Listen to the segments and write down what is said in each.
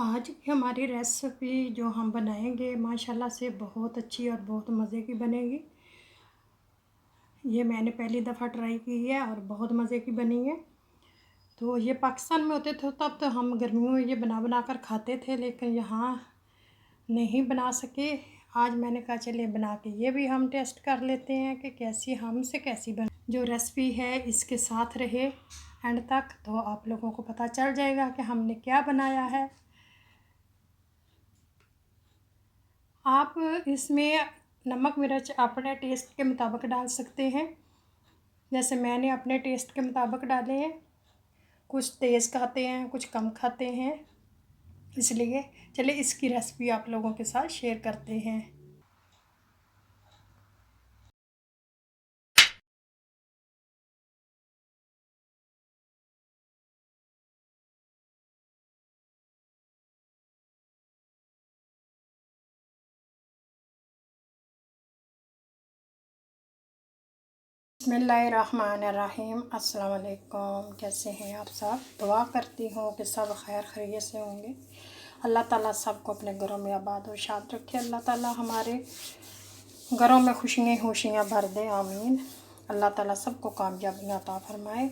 आज की हमारी रेसिपी जो हम बनाएंगे माशाल्लाह से बहुत अच्छी और बहुत मज़े की बनेगी। ये मैंने पहली दफ़ा ट्राई की है और बहुत मज़े की बनी है। तो ये पाकिस्तान में होते थे तब तो हम गर्मियों में ये बना कर खाते थे, लेकिन यहाँ नहीं बना सके। आज मैंने कहा चलिए बना के ये भी हम टेस्ट कर लेते हैं कि कैसी बन। जो रेसिपी है इसके साथ रहे एंड तक तो आप लोगों को पता चल जाएगा कि हमने क्या बनाया है। आप इसमें नमक मिर्च अपने टेस्ट के मुताबिक डाल सकते हैं, जैसे मैंने अपने टेस्ट के मुताबिक डाले हैं। कुछ तेज़ खाते हैं, कुछ कम खाते हैं, इसलिए चलिए इसकी रेसिपी आप लोगों के साथ शेयर करते हैं। बिस्मिल्लाहिर्रहमानिर्रहीम। अस्सलाम वालेकुम। कैसे हैं आप सब? दुआ करती हूँ कि सब खैर खैरियत से होंगे। अल्लाह ताला सबको अपने घरों में आबाद और शाद रखे। अल्लाह ताला हमारे घरों में खुशियाँ भर दे, आमीन। अल्लाह ताला सबको कामयाबियाँ अता फरमाए।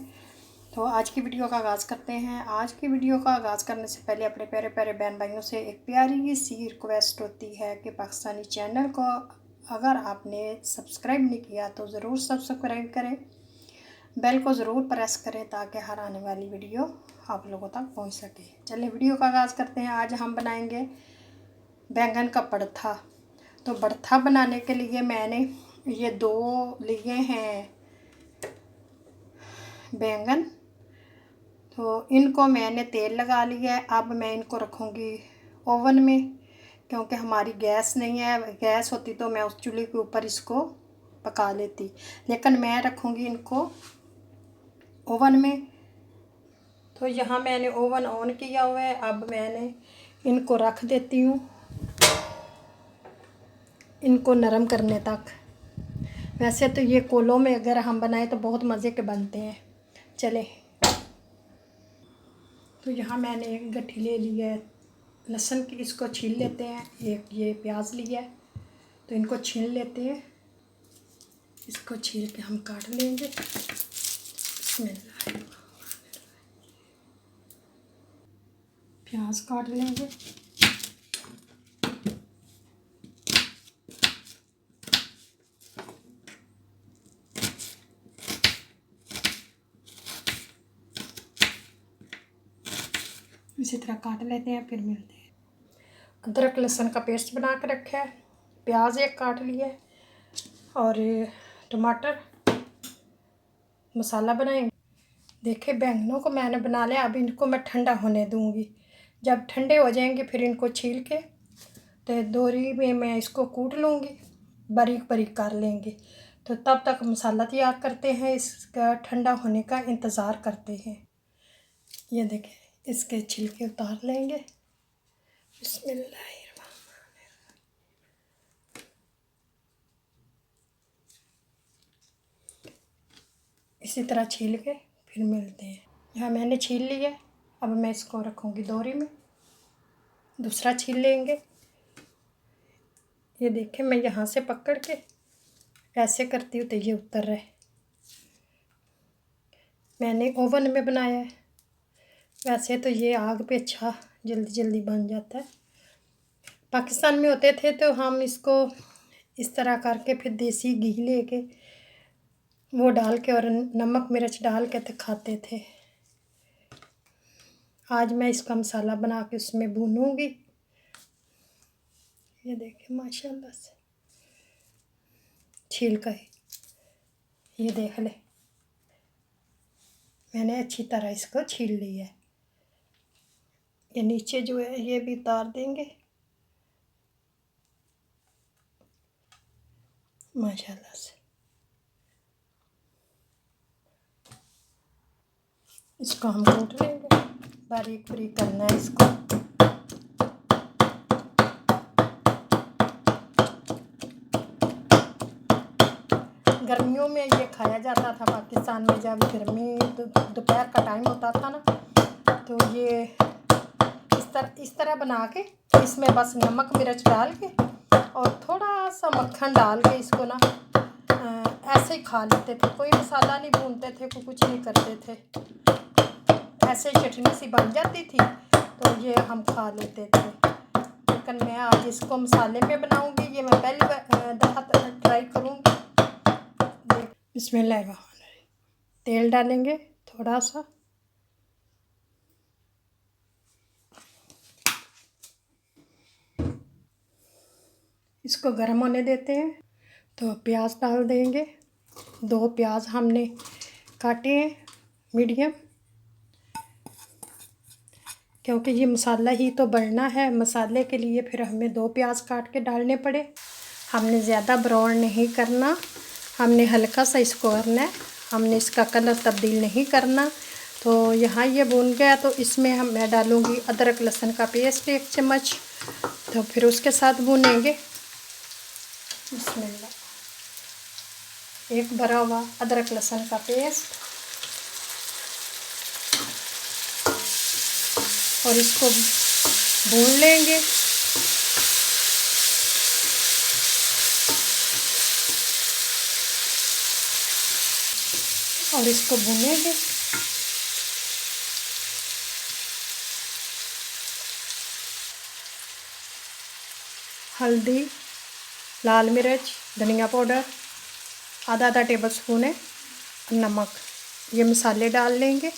तो आज की वीडियो का आगाज़ करते हैं। आज की वीडियो का आगाज़ करने से पहले अपने प्यारे प्यारे बहन भाइयों से एक प्यारी सी रिक्वेस्ट होती है कि पाकिस्तानी चैनल को अगर आपने सब्सक्राइब नहीं किया तो ज़रूर सब्सक्राइब करें, बेल को ज़रूर प्रेस करें ताकि हर आने वाली वीडियो आप लोगों तक पहुंच सके। चलिए वीडियो का आगाज़ करते हैं। आज हम बनाएंगे बैंगन का भरता। तो भरता बनाने के लिए मैंने ये 2 लिए हैं बैंगन। तो इनको मैंने तेल लगा लिया है। अब मैं इनको रखूँगी ओवन में, क्योंकि हमारी गैस नहीं है। गैस होती तो मैं उस चूल्हे के ऊपर इसको पका लेती, लेकिन मैं रखूँगी इनको ओवन में। तो यहाँ मैंने ओवन ऑन किया हुआ है। अब मैंने इनको रख देती हूँ इनको नरम करने तक। वैसे तो ये कोलों में अगर हम बनाए तो बहुत मज़े के बनते हैं। चले, तो यहाँ मैंने एक गट्ठी ले ली है लहसुन की, इसको छील लेते हैं। एक ये प्याज लिया है तो इनको छील लेते हैं। इसको छील के हम काट लेंगे। बिस्मिल्लाह, प्याज काट लेंगे। इसी तरह काट लेते हैं, फिर मिलते हैं। अदरक लहसुन का पेस्ट बना के रखा है, प्याज एक काट लिया है और टमाटर। मसाला बनाएंगे। देखिए बैंगनों को मैंने बना लिया। अब इनको मैं ठंडा होने दूंगी। जब ठंडे हो जाएंगे फिर इनको छील के तो दोरी में मैं इसको कूट लूँगी, बारीक बारीक कर लेंगे। तो तब तक मसाला तैयार करते हैं, इसका ठंडा होने का इंतज़ार करते हैं। ये देखें, इसके छिलके उतार लेंगे। बिस्मिल्लाह। इसी तरह छील के फिर मिलते हैं। यहाँ मैंने छील लिया। अब मैं इसको रखूँगी दोरी में, दूसरा छील लेंगे। ये देखें, मैं यहाँ से पकड़ के ऐसे करती हूँ तो ये उतर रहा है। मैंने ओवन में बनाया है। वैसे तो ये आग पे अच्छा जल्दी जल्दी बन जाता है। पाकिस्तान में होते थे तो हम इसको इस तरह करके फिर देसी घी लेके वो डाल के और नमक मिर्च डाल के तो खाते थे। आज मैं इसका मसाला बना के उसमें भूनूंगी। ये देखें माशाल्लाह से छील का ही, ये देख ले, मैंने अच्छी तरह इसको छील लिया है। ये नीचे जो है ये भी उतार देंगे माशाल्लाह से। इसको हम कूट लेंगे, बारीक बारीक करना है इसको। गर्मियों में ये खाया जाता था पाकिस्तान में। जब गर्मी दोपहर का टाइम होता था ना, तो ये इस इस तरह बना के इसमें बस नमक मिर्च डाल के और थोड़ा सा मक्खन डाल के इसको ना ऐसे ही खा लेते थे। कोई मसाला नहीं भूनते थे, कुछ नहीं करते थे, ऐसे चटनी सी बन जाती थी तो ये हम खा लेते थे। लेकिन मैं आज इसको मसाले में बनाऊंगी, ये मैं पहली दफ़ा ट्राई करूंगी। बिस्मिल्लाह, तेल डालेंगे थोड़ा सा, इसको गर्म होने देते हैं। तो प्याज डाल देंगे, 2 प्याज हमने काटे हैं मीडियम, क्योंकि ये मसाला ही तो बढ़ना है। मसाले के लिए फिर हमें 2 प्याज काट के डालने पड़े। हमने ज़्यादा ब्राउन नहीं करना, हमने हल्का सा इसको करना है, हमने इसका कलर तब्दील नहीं करना। तो यहाँ ये भून गया तो इसमें मैं डालूँगी अदरक लहसुन का पेस्ट 1 चम्मच। तो फिर उसके साथ भूनेंगे। बिस्मिल्लाह, 1 भरा हुआ अदरक लहसुन का पेस्ट और इसको भून लेंगे। और इसको भूनेंगे। हल्दी, लाल मिर्च, धनिया पाउडर आधा टेबल स्पून है, नमक, ये मसाले डाल लेंगे।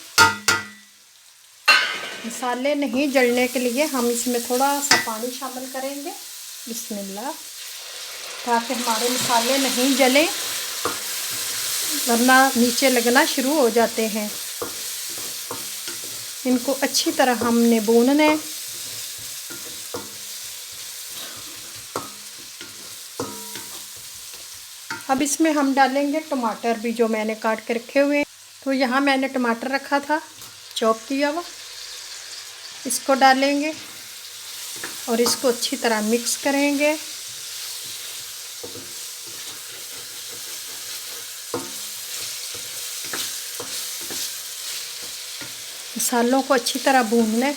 मसाले नहीं जलने के लिए हम इसमें थोड़ा सा पानी शामिल करेंगे। बिस्मिल्लाह, ताकि हमारे मसाले नहीं जलें, वरना नीचे लगना शुरू हो जाते हैं। इनको अच्छी तरह हमने भूनना है। अब इसमें हम डालेंगे टमाटर भी, जो मैंने काट के रखे हुए हैं। तो यहाँ मैंने टमाटर रखा था चॉप किया हुआ, इसको डालेंगे और इसको अच्छी तरह मिक्स करेंगे। मसालों को अच्छी तरह भूनना है।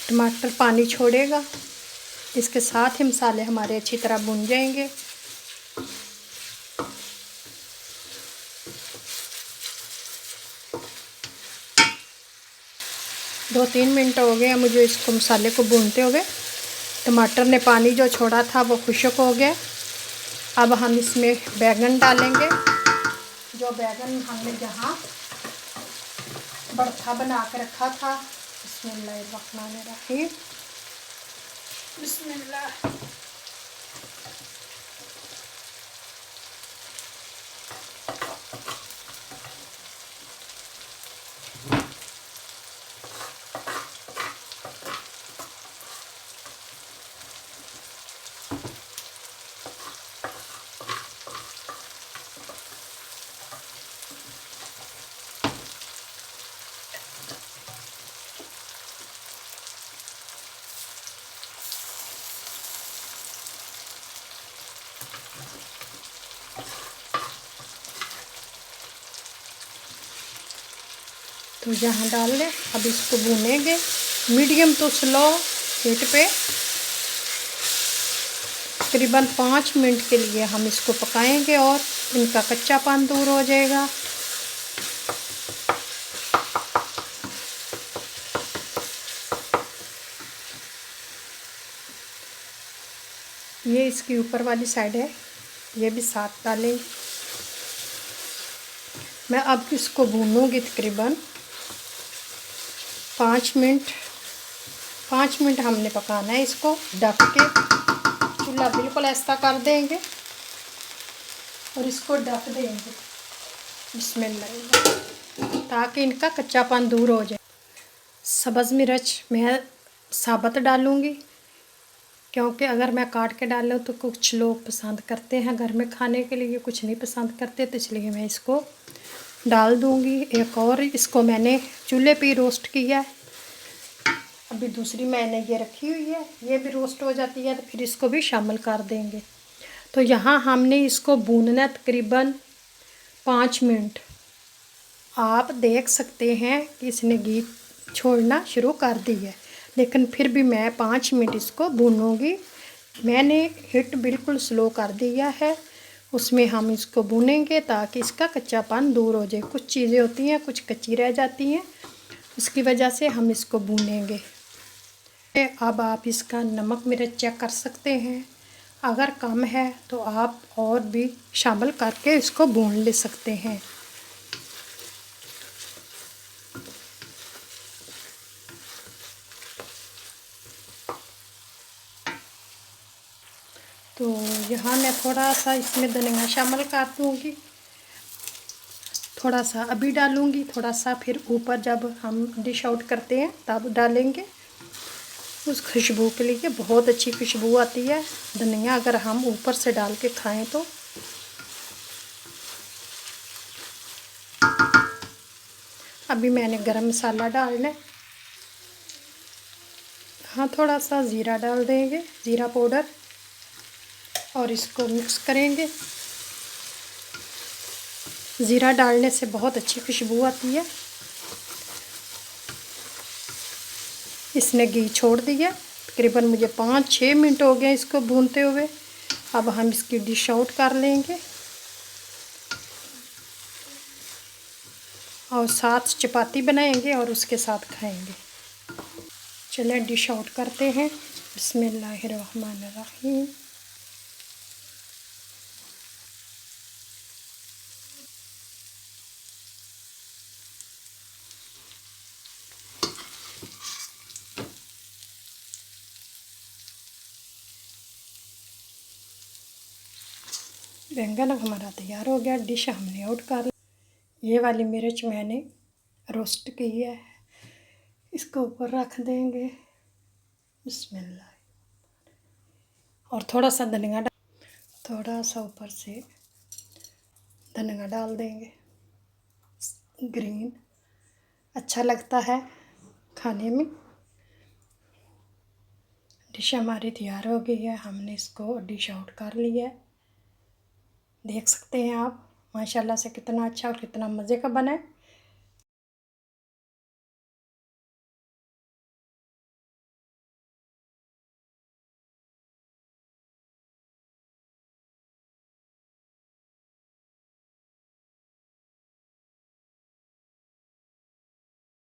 टमाटर पानी छोड़ेगा, इसके साथ ही मसाले हमारे अच्छी तरह भून जाएंगे। दो 3 मिनट हो गए मुझे इसको मसाले को भूनते हुए। टमाटर ने पानी जो छोड़ा था वो खुश्क हो गया। अब हम इसमें बैंगन डालेंगे, जो बैंगन हमने जहाँ भरता बना के रखा था। बिस्मिल्लाहिर्रहमानिर्रहीम, बिस्मिल्लाह। तो यहाँ डाल लें। अब इसको भूनेंगे मीडियम टू स्लो हीट पे, तकरीबन 5 मिनट के लिए हम इसको पकाएंगे और इनका कच्चापन दूर हो जाएगा। ये इसकी ऊपर वाली साइड है, ये भी साथ डालेंगे। मैं अब इसको भूनूंगी तकरीबन 5 मिनट। 5 मिनट हमने पकाना है इसको ढक के। चूल्हा बिल्कुल ऐसा कर देंगे और इसको ढक देंगे बिस्मिल्लाह, ताकि इनका कच्चापन दूर हो जाए। सब्ज़ मिर्च मैं साबुत डालूँगी, क्योंकि अगर मैं काट के डालूँ तो कुछ लोग पसंद करते हैं घर में खाने के लिए, कुछ नहीं पसंद करते, तो इसलिए मैं इसको डाल दूँगी। एक और इसको मैंने चूल्हे पे रोस्ट किया है, अभी दूसरी मैंने ये रखी हुई है, ये भी रोस्ट हो जाती है, तो फिर इसको भी शामिल कर देंगे। तो यहाँ हमने इसको भूनना तकरीबन 5 मिनट आप देख सकते हैं कि इसने घी छोड़ना शुरू कर दी है, लेकिन फिर भी मैं 5 मिनट इसको भूनूंगी। मैंने हीट बिल्कुल स्लो कर दिया है, उसमें हम इसको भूनेंगे ताकि इसका कच्चापन दूर हो जाए। कुछ चीज़ें होती हैं कुछ कच्ची रह जाती हैं, उसकी वजह से हम इसको भूनेंगे। अब आप इसका नमक मिर्च चेक कर सकते हैं, अगर कम है तो आप और भी शामिल करके इसको भून ले सकते हैं। तो यहाँ मैं थोड़ा सा इसमें धनिया शामिल कर दूँगी, थोड़ा सा अभी डालूँगी, थोड़ा सा फिर ऊपर जब हम डिश आउट करते हैं तब डालेंगे। उस खुशबू के लिए बहुत अच्छी खुशबू आती है धनिया अगर हम ऊपर से डाल के खाएं तो। अभी मैंने गरम मसाला डालना है, हाँ थोड़ा सा ज़ीरा डाल देंगे, ज़ीरा पाउडर, और इसको मिक्स करेंगे। ज़ीरा डालने से बहुत अच्छी खुशबू आती है। इसने घी छोड़ दिया, तकरीबन मुझे 5-6 मिनट हो गए इसको भूनते हुए। अब हम इसकी डिश आउट कर लेंगे और साथ चपाती बनाएंगे और उसके साथ खाएंगे। चलिए डिश आउट करते हैं। बिस्मिल्लाहिर्रहमानिर्रहीम। बैंगन हमारा तैयार हो गया, डिश हमने आउट कर। ये वाली मिर्च मैंने रोस्ट की है, इसको ऊपर रख देंगे। बिस्मिल्लाह। और थोड़ा सा धनिया थोड़ा सा ऊपर से धनिया डाल देंगे, ग्रीन अच्छा लगता है खाने में। डिश हमारी तैयार हो गई है, हमने इसको डिश आउट कर लिया है। देख सकते हैं आप माशाल्लाह से कितना अच्छा और कितना मज़े का बना है।